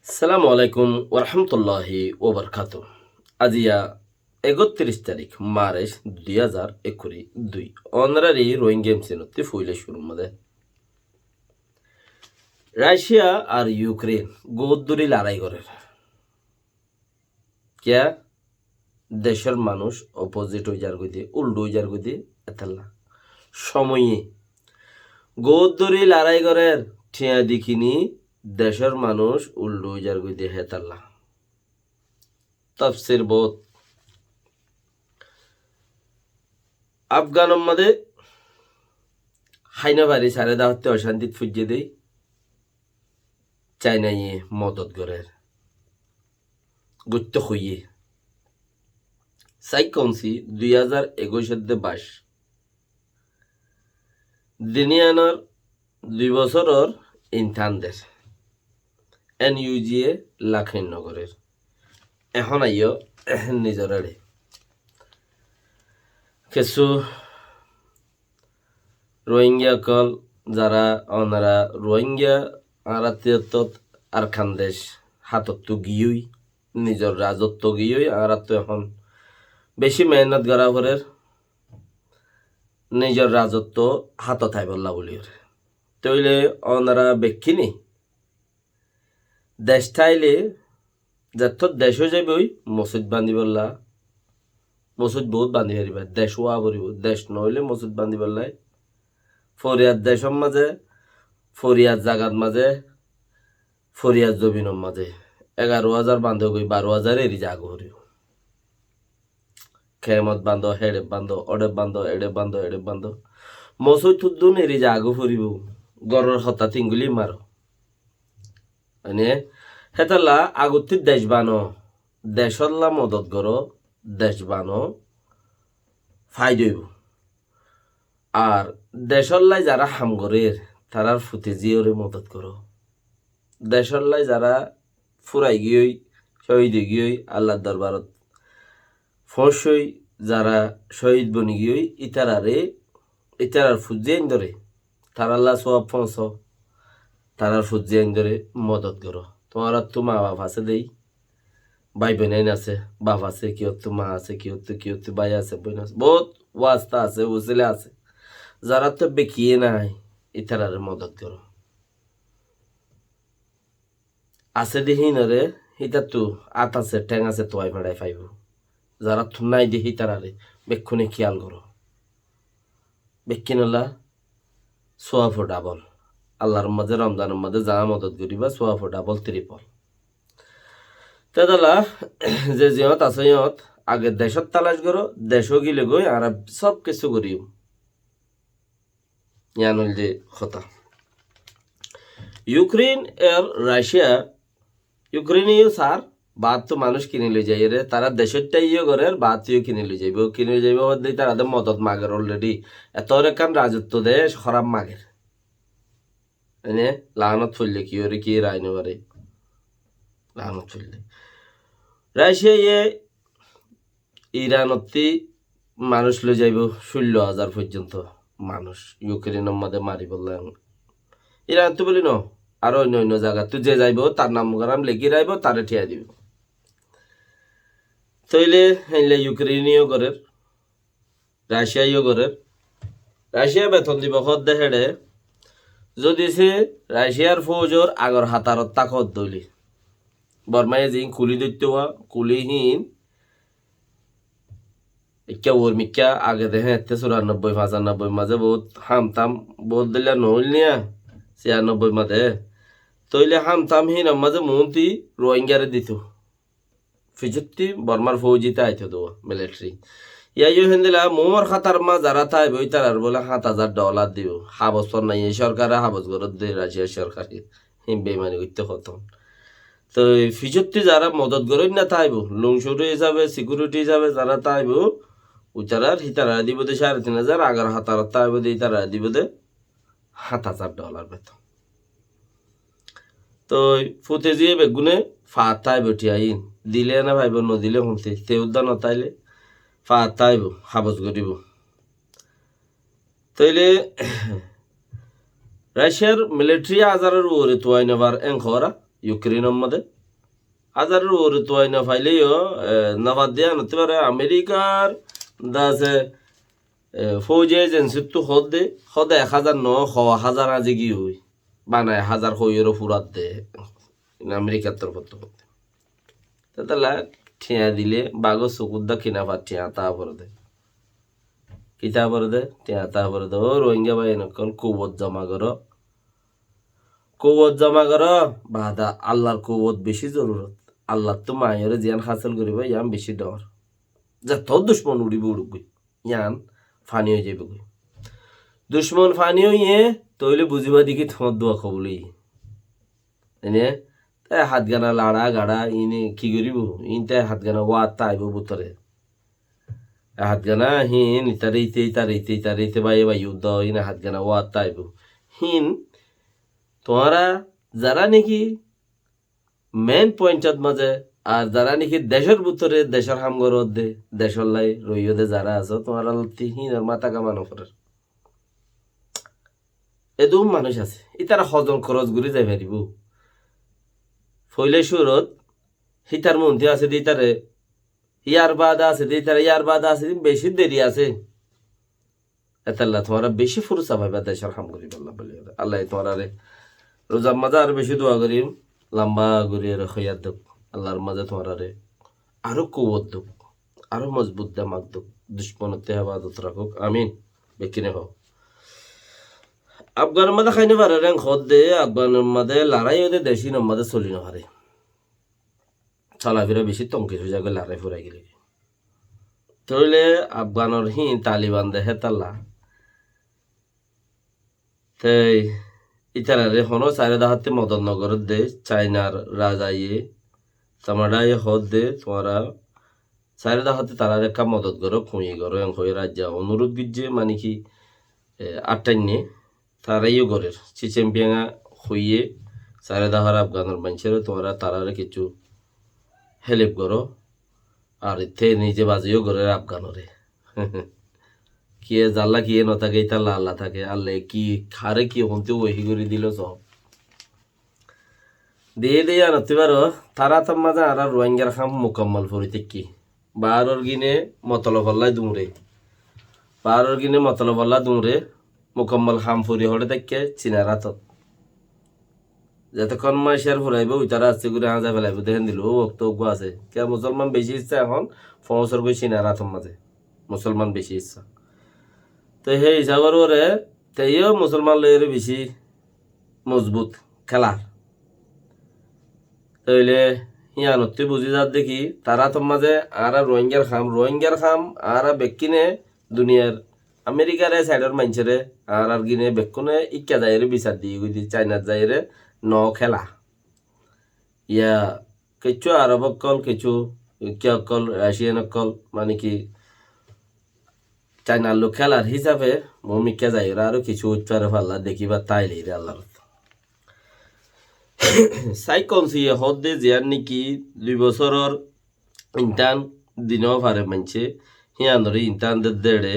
আসসালামু আলাইকুম ওরহামতুল্লাহি ওবরকাতু। আজিয়া 31 তারিখ মার্চ 2022 অনারারি রোহিঙ্গা সিনতি ফুইলে শুরু মধ্যে রাশিয়া আর ইউক্রেন গোদ্দুরি লড়াই করে কিয়া দেশের মানুষ অপোজিট হয়ে যার গতি উল্টো হয়ে যার গতি এতাল্লা সময়ে গোদ্দুরি লড়াই করে ঠিয়া দেখিনি দেশের মানুষ উল্টো হয়ে যার গতি হেতাল্লা তফসির বোধ আফগানের মধ্যে হাইনাবাড়ি সারে দাওয়াতে অশান্তিত ফুজিয়ে দেই চাইনাইয়ে মদত গরের গুত্ত হইয়ে সাইকনসি 2021 দিনিয়ানোর 2 বছরের ইনথানদের NUGA লাখেন নগরের এখন আইও নিজরে কিছু রোহিঙ্গা কল যারা ওনারা রোহিঙ্গা আরাত্মীয়ত আর খানদেশ হাতত গিয়েই নিজের রাজত্ব গিয়েই আর তো এখন বেশি মেহনত করা করে নিজের রাজত্ব হাত থাই বললা বলি তৈলে ওনারা বেক্ষিনি দেশ ঠাইলে যত দেশও যাবে ওই মসজিদ বান্ধি বললা মসজিদ বহুত বান্ধি পারিবা দেশ ওয়া করিব দেশ নইলে মসজিদ বান্ধি বললাই ফরিয়াদ দেশের মাঝে ফরিয়াদ জাগাত মাঝে ফরিয়াদ জমিনের মাঝে 11,000 বান্ধ গই 12,000 এরি জাগ হরিব খেমত বান্ধ হেড়ে বান্ধ অডে বান্ধ এড়ে বান্ধ এড়ে বান্ধ মসজিদ তুদ্দুন এরি জাগ ফুরিব গরর হতা তিনগুলি মারো মানে হেতাল্লা আগতির দেশ বানো দেশল্লা মদত করো দেশ বানো ফাইদইব আর দেশল্লাই যারা হামগরের তারার ফুতে জিওরে মদত করো দেশল্লাই যারা ফুরাই গিয়েই শহীদ গিয়েই আল্লাহর দরবারত ফসই যারা শহীদ বনি গিয়েই ইতারার ফুজিয়ে ধরে তারাল্লা সব ফস তারার ফুজিয়ে ধরে মদত করো তোমার তো মা বাপ আছে দেই ভাই বোন আছে বাপ আছে কি হতো মা আছে কি হতো ভাই আছে বোন আছে বহুত ওয়াস্তা আছে উসিলে আছে যারা তো বেকিয়ে নাই ইতারার মদত করো আছে দেখি নরে হিতা তো আত আছে ঠ্যাং আছে তোয়াই ভাড়াই ফাইব যারা তো নাই দেখি তারারে বেক্ষণে খেয়াল করো বেক্ষিনলা সোয়াফো ডাবল আল্লাহর মাঝে রমজানের মাঝে যা মদত করিবা সোয়াফো ডাবল ত্রিপল তেদালা যে জিয়ত আছে ইয়ত আগে দেশত তালাশ করো দেশও গিলে গই আর সব কিছু করিও ইয়ানুল যে কথা ইউক্রেন আর রাশিয়া ইউক্রেনীয় সার বাদ তো মানুষ কিনে লই যাই রে তারা দেশটাই ইয়ে করে বাতিও কিনে লই যাইব তারা মদত মাগের অলরেডি এত রেখান রাজত্ব দেশ খরাব মাগের এনে লানত ফুললে কি ওরে কি রাইনে পারে লানত ফুললে রাশিয়া ইয়ে ইরানতি মানুষ লই যাইব 16,000 পর্যন্ত মানুষ ইউক্রেনের মধ্যে মারি বললাম ইরান তো বলি ন আরো অন্য অন্য জায়গা তুই যে যাইব তার নাম গারাম লেগে রাইব তারে ঠিয়া দিব তইলে হইলে ইউক্রেনীয় গরের রাশিয়াইও গরের রাশিয়া বেতন দিব হদ দেহেড়ে যদি সে রাশিয়ার ফৌজর আগর হাতারত তাকত দলি বর্মায় যে কুলি দৈত্য কুলিহীন ইকা ওর্মিকা আগে দেখে 94-95 মাঝে বহুত হামতাম বহুত দিলে নহল নিয়া 96 মাঝে তইলে হামতাম হিন মাঝে মন্ত্রী রোহিঙ্গারে দিত ফিজুত্তি বর্মার ফৌজিতে আইতো তো মিলিটারি ইয়াইও হেন্দিলা মোর খাতার মা যারা তাই বই তার আর বলে $7,000 দিব হাবসর নাই সরকারে হাবস গরত দে রাশিয়া সরকারি বেমানি করতে খতম তো ফিজুত্তি যারা মদত গরই না তাইব লংশুরি হিসাবে সিকিউরিটি হিসাবে যারা তাইব উচারার হিতারা দিব দে 3,500 আগার হাতার তাইব দে তারা দিব দে $7,000 বেতন তো ফুতে দিয়ে বেগুনে ফাতাই বটিয়াইন দিলে না ভাইব নদিলে শুনতে সে উদ্যান নতাইলে ফাতাইব হাবস করিব তইলে রাশিয়ার মিলিটারি আজারের ওরে তোয়াই নেবার এং খরা ইউক্রেনের মধ্যে হাজারের ওরে তো না ফাইলেও নাবাদ দিয়া নতে পারে আমেরিকার দাসে ফৌজ এজেন্সি তো হদে 1,000 ন 1,000 আজি কি হই বানায় 1,000 হইয়েরও ফুরাত দে আমেরিকার তরফ থেকে তাহলে ঠিয়া দিলে বাগো চকুদ্দা কিনা পাত ঠিয়া তা পরে দে কিতা পরে দে ঠিয়া তা পরে দে ও রোহিঙ্গা ভাই নকল কৌবত জমা কর বাদা আল্লাহর কৌবত বেশি জরুরত আল্লাহ তো মায়ের জিয়ান হাসিল করিব ইয়ান বেশি ডর যা তোর দুশ্মন উড়িব উড়ুবই ইয়ান ফানি হয়ে যাবে গই দুশ্মন ফানি হইয়ে তইলে বুঝিবা দেখি তোমার দোয়া খবলি এনে তাই হাত গানা লাড়া গাড়া ইনে কি করিব ইনতে হাত গানা ওয়াত তাইব বুতরে হাত গানা হিন ইতারে বাই উদ্দ ইনে হাত গানা ওয়াত তাইব হিন তোমরা যারা নাকি মেন পয়েন্টত মাঝে আর যারা নাকি দেশের ভিতরে দেশের হামগরত দে দেশের লাই রইও দে যারা আছো তোমার হিনের মাথা কামানো করে এদম মানুষ আছে ইতারা হজম খরচ ঘুরে যাই পারিব ফইলে সুরত হিতার মন্ত্রী আছে দিতারে ইয়ার বাদ আছে দিতারে ইয়ার বাদ আছে বেশি দেরি আছে এতাল্লা তোমরা বেশি ফুরসা পাইবা দেশের হাম করি বললা বলি আল্লাহ তোমরা রে রোজার মাঝে আর বেশি দোয়া করি লম্বা ঘুরিয়ে খৈয়ার দুঃখ আল্লাহর মাঝে তোমার আরো কৌবত দুঃখ আরো মজবুত দামাক দুঃখ দুশ্মনতে হেফাজত রাখুক আমিন বেকিনে হোক আফগানের মাঝে খাইনে পারে রেং খদ দে আফগানের মাঝে লড়াই হতে দেশি মাঝে চলি না পারে চলাফেরা বেশি তঙ্কিত হয়ে যাবে লড়াই ফুরাই গেলে তাহলে আফগানের তালিবান দে হেতাল্লা তাই ইতারারে হনো চারে দাহাতে মদন নগর দে চাইনার রাজাইয়ে তামাডাই হদ দে তোমরা চারে দাহাতে তারা রেখা মদত করো খুঁয়ে করো এং হয়ে রাজ্য অনুরোধ গিয়ে মানে কি আটাইনে তারাইও গরের চিচেম্পিয়াঙা হইয়ে চারে দাহার আফগানের মানুষের তোমরা তারারে কিছু হেল্প করো আর ইতে নিজে বাজিও গরের আফগানরে কিয়ে জাল্লা কিয়ে নথাকে ইতাল্লা আল্লাহ থাকে আল্লাহ কি খারে কি হতে ওহি করে দিল সব দিয়ে আনতে পারো তারা তো মাঝে আর রোহিঙ্গার খাম মোকাম্মল ফরিতে কি বারোর গিনে মতলবল্লাই দুমরে মোকাম্মল খাম ফুরি হলে দেখে চিনারা তো যতক্ষণ মাই শেয়ার ফুরাইব ওই তারা আসছে করে আজা ফেলাইব দেখেন দিল ও বক্তব্য আছে কে মুসলমান বেশি ইচ্ছা এখন ফসর গই চিনারা তো মাঝে মুসলমান বেশি ইচ্ছা তো সেই হিসাবের ওরে তাইও মুসলমান লইয়ের বেশি মজবুত খেলার তাইলে ইয়ানতে বুঝি যার দেখি তারা তো মাঝে আর রোহিঙ্গার খাম আর বেকিনে দুনিয়ার আমেরিকার সাইডের মানুষেরে আর গিনে বেকুনে ইকা যাইরে বিচার দিয়ে গুদি চাইনার যাইরে ন খেলা ইয়া কিছু আরব অকল কিছু ইকা অকল রাশিয়ান অকল মানে কি চাইনার লোক খেলার হিসাবে মমিকা যাইরা আরো কিছু উচ্চারে ফাল্লা দেখিবা তাইলে রে আল্লাহর সাইকনসি হদে জিয়ার নাকি 2 বছরের ইন্টার্ন দিনও পারে মানছে হিয়ানরে ইন্টার্ন দেড়ে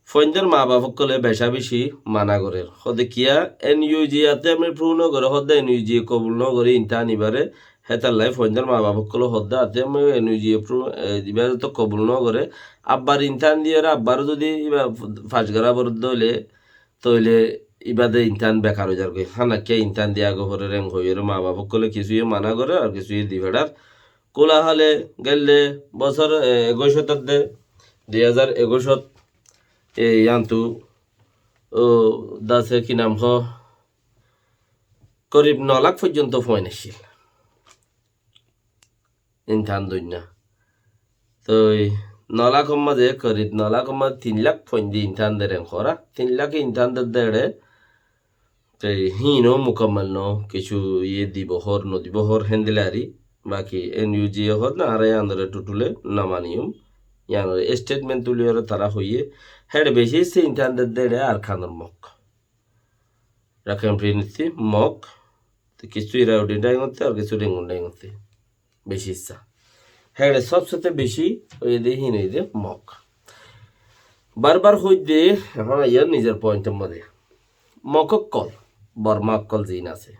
ফইনদের মা বাপক কলে বেশা বেশি মানা করে হদে কিয়া এনইউজি আতে আমি পূর্ণ করে হদে এনইউজি কবুল ন করে ইন্টার্ন ইবারে হেতার লাই ফইনদের মা বাপক কলে হদে আতে আমি এনইউজি ইবারে তো কবুল ন করে আব্বার ইন্টার্ন দিয়ে আব্বার যদি ফাঁসগারা বরদ হইলে তইলে ইবাদে ইন্টার্ন বেকার হয়ে যাবে হানাকে ইন্টার্ন দিয়া গোবরে রেং হইয়ে মা বাপক কলে কিছুই মানা করে আর কিছুই দিবেডার কোলা হলে গেলে বছর 21 দে 2021 ইয়ান্তু ও দাসে কি নাম করিব 9 লাখ পর্যন্ত ফয়েন আসছিল ইন্টার্ন দইনা তো 9 লাখ মাঝে করিব 9 লাখ মাঝে 3 লাখ ফয়েন দি ইন্টার্ন দে রেং করা 3 লাখ ইন্টার্ন দেড়ে হিনো মুকম্মল ন কিছু ইয়ে দিবহর নদিবহর হ্যান্ডেলারি বাকি এনইউজি হল না আর আন্দরে টুটুলে নামানিয়ম ইয়ানোর স্টেটমেন্ট তুলিওর তারা হইয়ে হেড বেশি সে ইন্টারনেট দেড়ে আর খানোর মক রাখেন প্রিন্সি মক তো কিছু ইরাউডিনটাই করতে আর কিছু ডেঙ্গুনটাই করতে বেশি ইচ্ছা হেড সবসাথে বেশি ওই দিয়ে হিন ওই দিয়ে মক বারবার হই দিয়ে এখন ইয়ার নিজের পয়েন্টের মধ্যে মকক কল বর্মা কল জিন আছে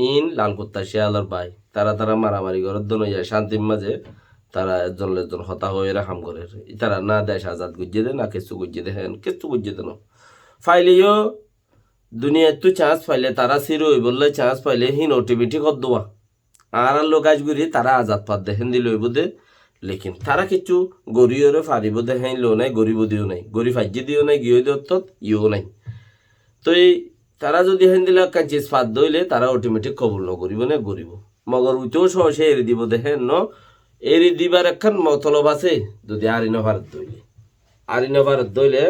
ইন লাল কুত্তা শিয়ালর ভাই তারা মারামারি করে দন যায় শান্তির মাঝে তারা একজন হতা হয়ে হাম করে তারা না দেশ আজাদ গুজিয়ে দে না কিছু গুজিয়ে দে হ্যাঁ কিছু গুজিয়ে দেন ফাইলেও দুনিয়ার তো চান্স পাইলে তারা সিরো বললে চান্স পাইলে হিন অটোমেটিক হদ দেওয়া আর লোক আজগুড়ি তারা আজাদ পাত দেখেন দিল দে লেকিন তারা কিছু গরিয়রে ফারিব দেখেন লো নাই গরিব দিও নাই গরিব ফাজ্জি দিও নাই গিয়ে দিও ইও নাই তো এই তারা যদি হেন দিলে কাঞ্চিস ফাঁদ দইলে তারা অটোমেটিক কবুল নকরিব না গরিব মগর উঠেও সহসে এড়ি দিব দেখেন ন এড়ি দিবার একখান মতলব আছে যদি আরিন ভারত দইলে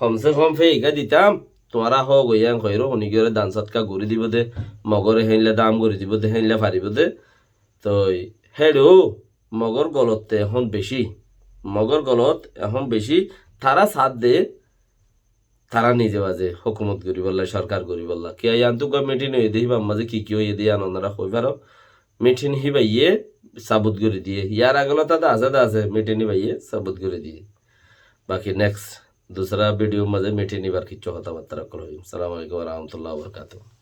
কমসে কম ফেইকা দিতাম তোমারা হক হইয়াং খৈরো অনিগরে দান সৎকা গড়ি দিব দে মগরে হেনলে দাম গড়ি দিব দে হেনলে ফারিব দে তো হেডো মগর গলতে এখন বেশি তারা সাথ দে তারা নিজে বাজে হুকুমত করি বললা সরকার করি বললা কে আন্তুকা মিটিন হয়ে দিই মাঝে কি হয়ে দিয়ে আনন্দরা হই পারো মিটিন হি বাইয়ে সাবুত করে দিয়ে ইয়ার আগলা তাদের আজাদ আছে মিটিনি বাইয়ে সাবুত করে দিয়ে বাকি নেক্সট दूसरा वीडियो मजे मीठी निबार की चौथा बात रखो। सलाम अलैकुम व रहमतुल्लाहि व बरकातुहू।